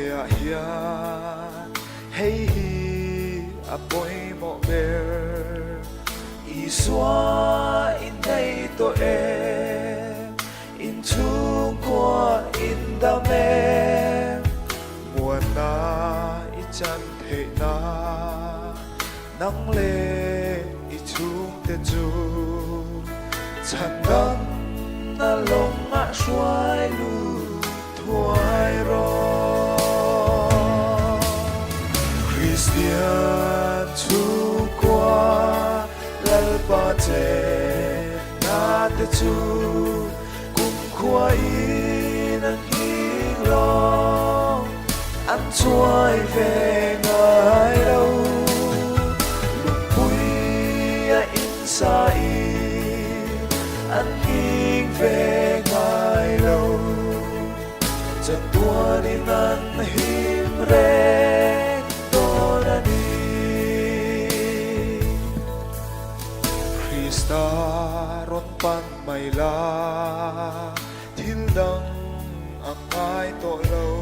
a hian hei hi a poimo ber i xóa in đây to em in chung qua in đam em mùa na i chan thể na nắng lệ i chung te chu chan đam na long ngã xoay lu thoại ro Christian chu qua lal pa che na te chu cùng khoa in an hing lo an chuai về ngài đâu lục bụi in sa in an hing về ngài lâu chân tua đi nan him re to na đi Krista ron pan mai la thil dang ang ai to lâu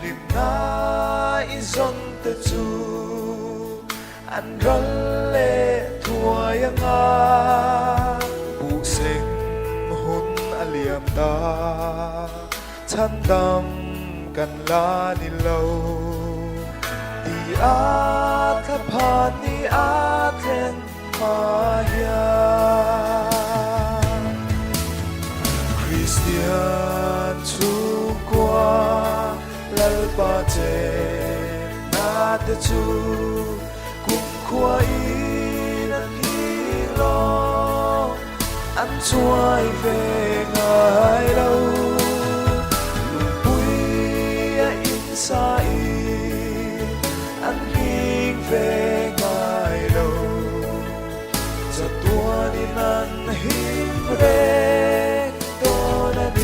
lim na izon te chu an ral le thua yang a bu seng hun aliam da chan dam kan la ni lâu ti a tha pha ni a then ma ya Christian chu qua lal pa che na te chu cùng khoa in an hi lo an chuai về ngài đâu lùi bụi in sa in an hing về ngài đâu giờ tua đi nan him re to na đi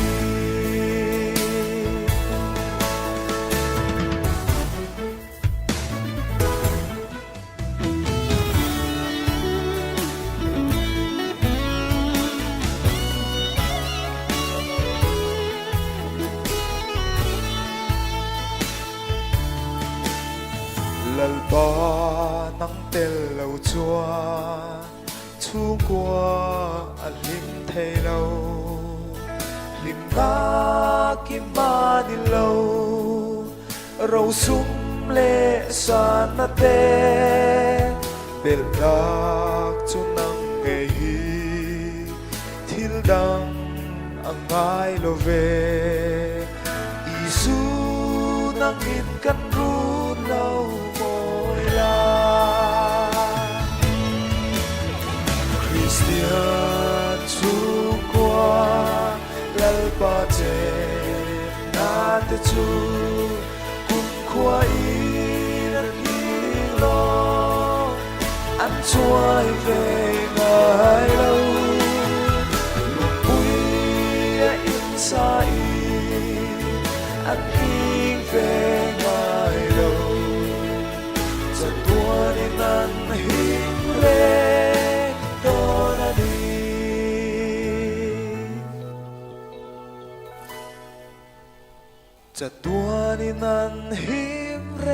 lal ba nắng tel lâu chua chu qua a lim thei lâu lim na kim ma đi lâu râu sum lệ sa na te bel dak chu nang nghe hi thil dang ang ai lo ve isu nang in kan ru lâu Christian chu qua lal pa che na te chu cùng khoa in an hi lo an chuai về ngài lâu lục bụi in sa in an hing về ngài lâu giờ tua đi nan hing reจะตัวนี้นั้นหิมเร